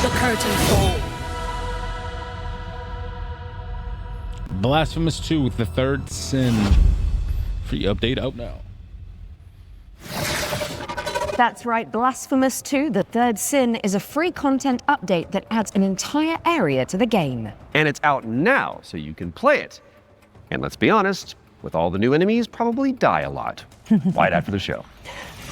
the curtain fall. Blasphemous 2, the third sin. Free update out now. That's right, Blasphemous 2, the third sin is a free content update that adds an entire area to the game. And it's out now, so you can play it. And let's be honest, with all the new enemies, probably die a lot. Right after the show.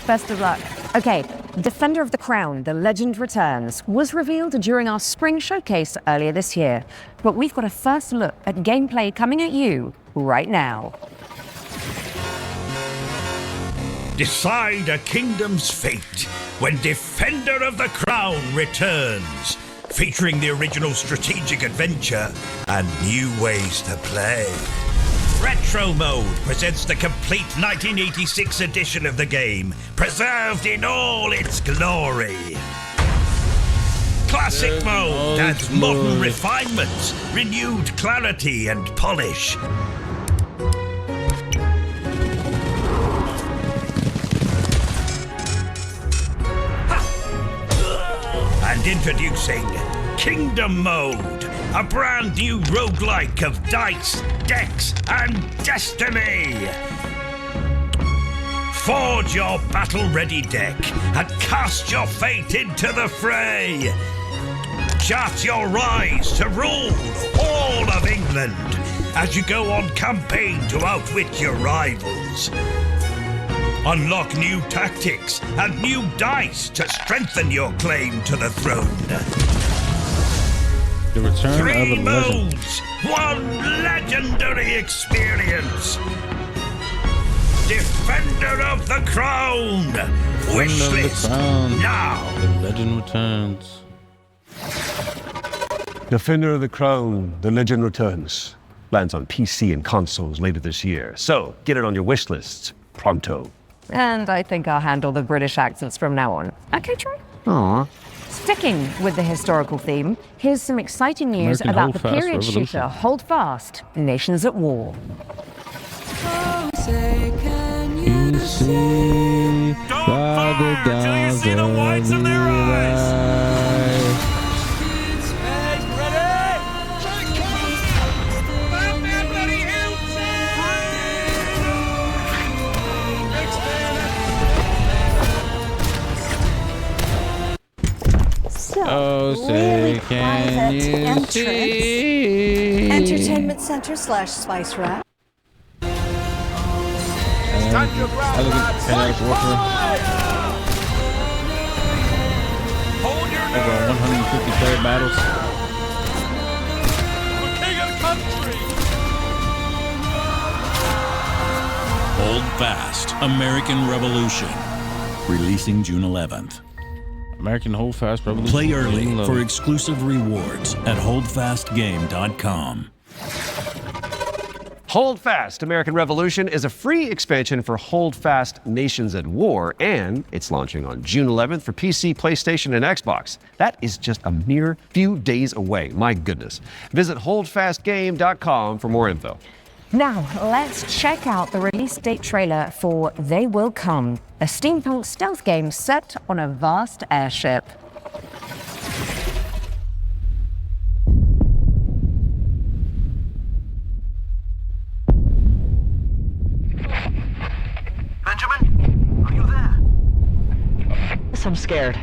Best of luck. Okay, Defender of the Crown, The Legend Returns, was revealed during our spring showcase earlier this year. But we've got a first look at gameplay coming at you right now. Decide a kingdom's fate when Defender of the Crown returns, featuring the original strategic adventure and new ways to play. Retro Mode presents the complete 1986 edition of the game, preserved in all its glory. Classic Mode adds modern refinements, renewed clarity and polish. And introducing Kingdom Mode, a brand new roguelike of dice, decks, and destiny. Forge your battle-ready deck and cast your fate into the fray. Chart your rise to rule all of England as you go on campaign to outwit your rivals. Unlock new tactics and new dice to strengthen your claim to the throne. The return 3 of the legend. modes, 1 legendary experience. Defender of the Crown. Wishlist now. The legend returns. Defender of the Crown, The Legend Returns. Lands on PC and consoles later this year. So, get it on your wish list. Pronto. And I think I'll handle the British accents from now on. Okay, Troy? Aww. Sticking with the historical theme, here's some exciting news American about the Hold Fast period Revolution. shooter Hold Fast, Nations at War. Oh, say, can You see by the till you see the whites of their eyes. Oh, say, can you see? Entertainment Center / Spice Rack. Stand your ground, lads. Hold your Over 150 player battles. The king of the country. Hold Fast, American Revolution. Releasing June 11th. American Hold Fast Revolution. Play early for exclusive rewards at holdfastgame.com. Hold Fast, American Revolution is a free expansion for Hold Fast Nations at War, and it's launching on June 11th for PC, PlayStation, and Xbox. That is just a mere few days away. My goodness. Visit holdfastgame.com for more info. Now, let's check out the release date trailer for They Will Come, a steampunk stealth game set on a vast airship. Benjamin, are you there? Yes, I'm scared.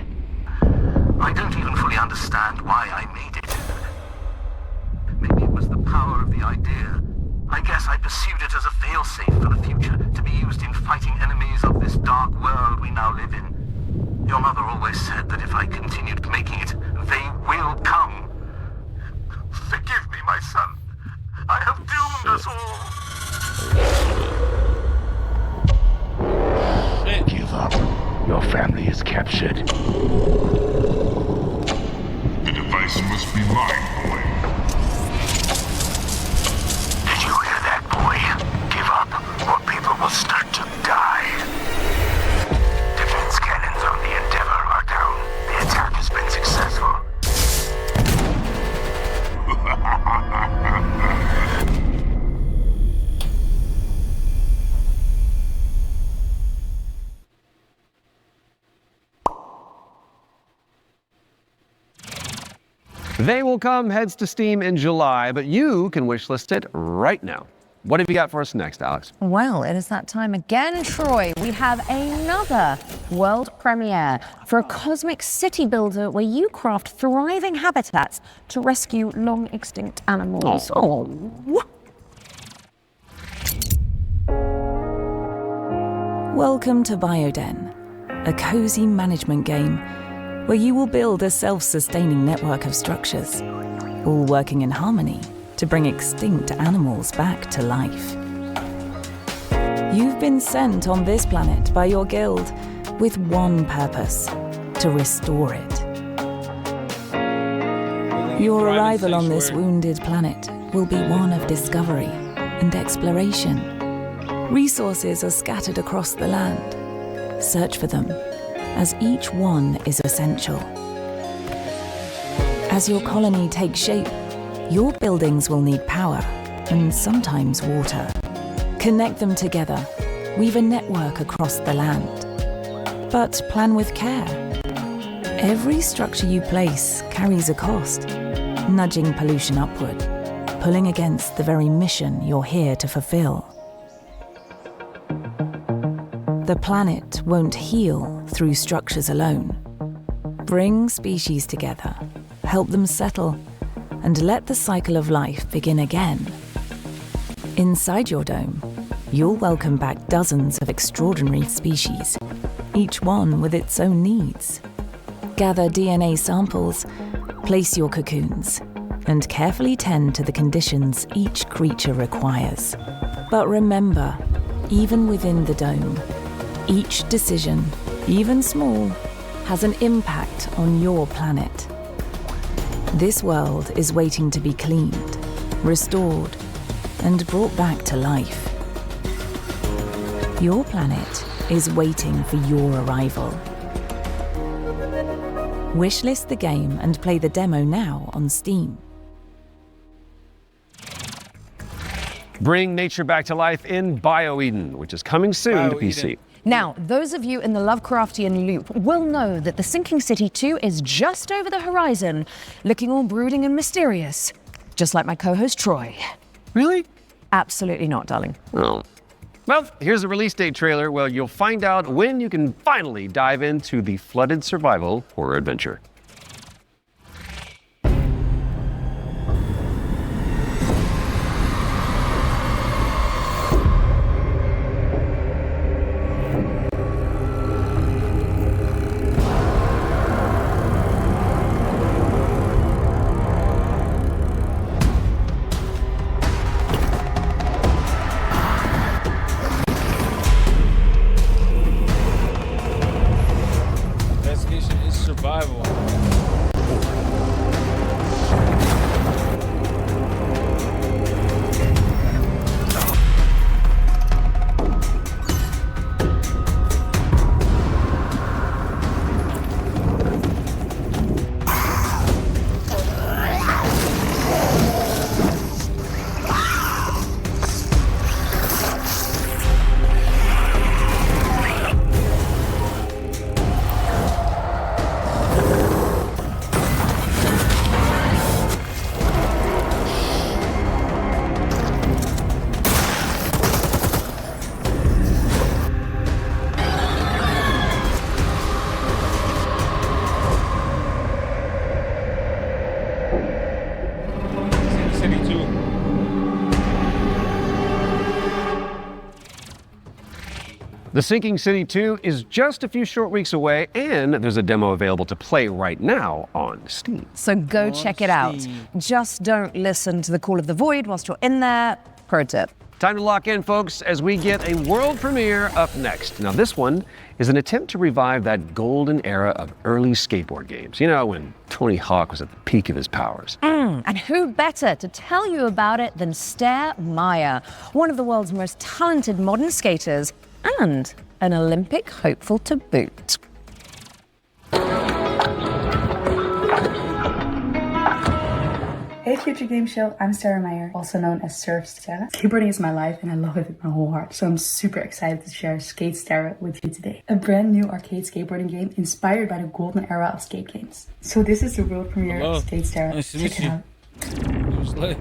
I don't even fully understand why I made it. Maybe it was the power of the idea. I guess I pursued it as a failsafe for the future, to be used in fighting enemies of this dark world we now live in. Your mother always said that if I continued making it, they will come. Forgive me, my son. I have doomed us all. Give up. Your family is captured. The device must be mine, boy. Did you hear that, boy? Give up, or people will start to die. Defense cannons on the Endeavor are down. The attack has been successful. They will come heads to Steam in July, but you can wishlist it right now. What have you got for us next, Alex? Well, it is that time again, Troy. We have another world premiere for a cosmic city builder where you craft thriving habitats to rescue long extinct animals. Oh. Welcome to Bioden, a cozy management game where you will build a self-sustaining network of structures, all working in harmony to bring extinct animals back to life. You've been sent on this planet by your guild with one purpose: to restore it. Your arrival on this wounded planet will be one of discovery and exploration. Resources are scattered across the land. Search for them, as each one is essential. As your colony takes shape, your buildings will need power and sometimes water. Connect them together, weave a network across the land. But plan with care. Every structure you place carries a cost, nudging pollution upward, pulling against the very mission you're here to fulfill. The planet won't heal through structures alone. Bring species together, help them settle, and let the cycle of life begin again. Inside your dome, you'll welcome back dozens of extraordinary species, each one with its own needs. Gather DNA samples, place your cocoons, and carefully tend to the conditions each creature requires. But remember, even within the dome, each decision, even small, has an impact on your planet. This world is waiting to be cleaned, restored, and brought back to life. Your planet is waiting for your arrival. Wishlist the game and play the demo now on Steam. Bring nature back to life in BioEden, which is coming soon to PC. Now, those of you in the Lovecraftian loop will know that the Sinking City 2 is just over the horizon, looking all brooding and mysterious, just like my co-host Troy. Really? Absolutely not, darling. Oh. Well, here's a release date trailer where you'll find out when you can finally dive into the flooded survival horror adventure. Investigation is survival. City 2. The Sinking City 2 is just a few short weeks away, and there's a demo available to play right now on Steam. So go check it out. Just don't listen to the call of the void whilst you're in there. Pro tip. Time to lock in, folks, as we get a world premiere up next. Now, this one is an attempt to revive that golden era of early skateboard games. You know, when Tony Hawk was at the peak of his powers. And who better to tell you about it than Stair Meyer, one of the world's most talented modern skaters and an Olympic hopeful to boot. Hey Hey Future Game Show, I'm Sarah Meyer, also known as Surf Sarah. Skateboarding is my life and I love it with my whole heart, so I'm super excited to share Skate Sarah with you today. A brand new arcade skateboarding game inspired by the golden era of skate games. So this is the world premiere Hello. of Skate Sarah. Nice to Check meet it you. out. Just like-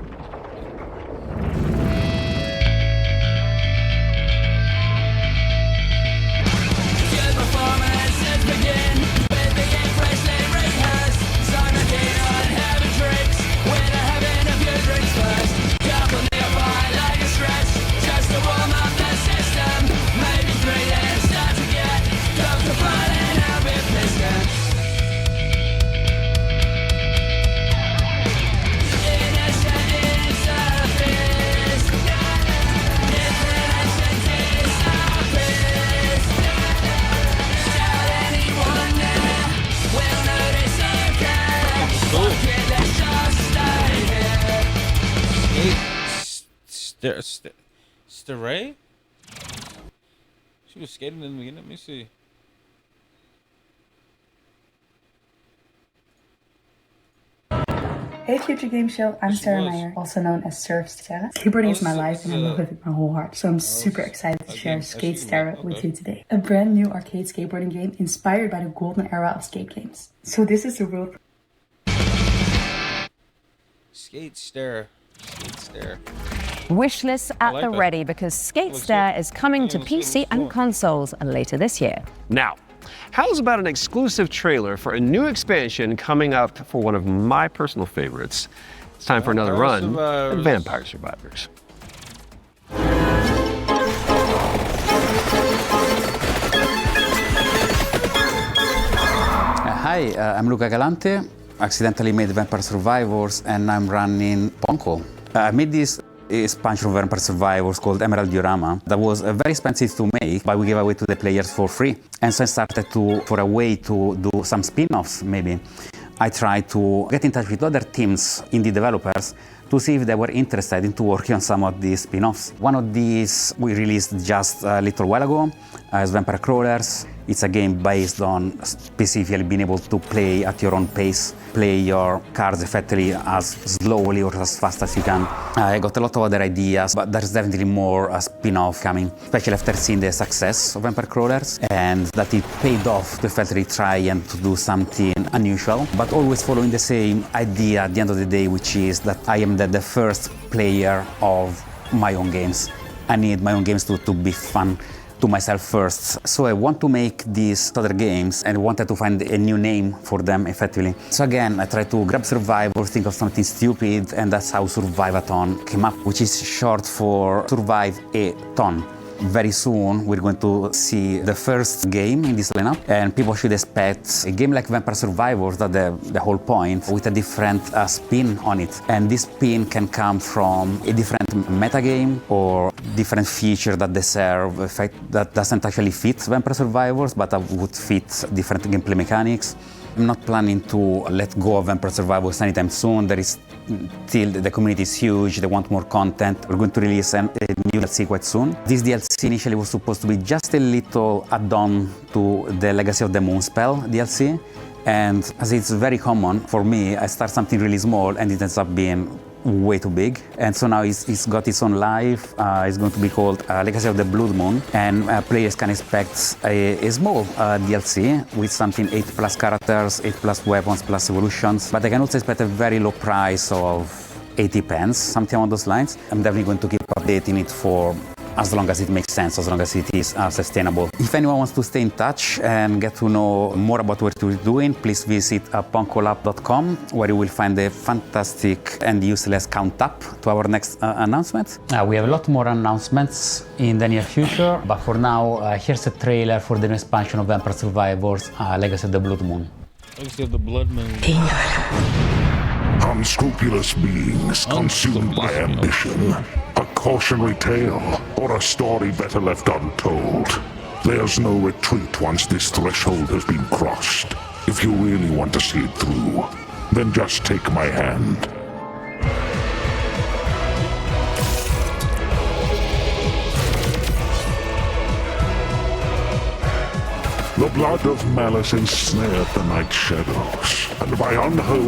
Stray? She was skating in the beginning. Let me see. Hey Future Game Show, I'm She Sarah was. Meyer, also known as Surf Sarah. Skateboarding is my this- life this and I is love a- it with my whole heart, so I'm super this- excited to a share game- a Skate shooting Sarah game, with okay. you today. A brand new arcade skateboarding game inspired by the golden era of skate games. So this is the world Skate Stare. Skate Stare. Wish lists at like the that. ready because Skate Looks Stare good. is coming to Yeah, let's see PC what's and going. consoles later this year. Now, how's about an exclusive trailer for a new expansion coming up for one of my personal favorites? It's time for another Vampire run Survivors. at Vampire Survivors. Hi, I'm Luca Galante. Accidentally made Vampire Survivors and I'm running Ponko. I made this expansion of Vampire Survivors called Emerald Diorama that was very expensive to make, but we gave away to the players for free. And so I started for a way to do some spin-offs maybe. I tried to get in touch with other teams, indie developers, to see if they were interested into working on some of these spin-offs. One of these we released just a little while ago as Vampire Crawlers. It's a game based on specifically being able to play at your own pace, play your cards effectively as slowly or as fast as you can. I got a lot of other ideas, but there's definitely more spin-off coming, especially after seeing the success of Vampire Crawlers and that it paid off to effectively try and to do something unusual, but always following the same idea at the end of the day, which is that I am the first player of my own games. I need my own games to be fun to myself first. So I want to make these other games and wanted to find a new name for them effectively. So again, I tried to grab Survivor, think of something stupid, and that's how Survive-a-thon came up, which is short for Survive a Ton. Very soon we're going to see the first game in this lineup, and people should expect a game like Vampire Survivors, that's the whole point, with a different spin on it. And this spin can come from a different metagame or different feature that they serve, a fact that doesn't actually fit Vampire Survivors, but that would fit different gameplay mechanics. I'm not planning to let go of Vampire Survivors anytime soon. There is still, the community is huge, they want more content. We're going to release a new DLC quite soon. This DLC initially was supposed to be just a little add-on to the Legacy of the Moonspell DLC. And as it's very common for me, I start something really small and it ends up being way too big. And so now it's got its own life. It's going to be called Legacy of the Blood Moon. And players can expect a small DLC with something 8+ characters, 8+ weapons, plus evolutions. But they can also expect a very low price of 80 pence, something along those lines. I'm definitely going to keep updating it for as long as it makes sense, as long as it is sustainable. If anyone wants to stay in touch and get to know more about what we're doing, please visit punkolab.com, where you will find a fantastic and useless count up to our next announcement. We have a lot more announcements in the near future, but for now, here's a trailer for the new expansion of Vampire Survivors, Legacy of the Blood Moon. Legacy of the Blood Moon. Unscrupulous beings consumed by ambition. A cautionary tale, or a story better left untold. There's no retreat once this threshold has been crossed. If you really want to see it through, then just take my hand. The blood of malice ensnared the night shadows, and by unholy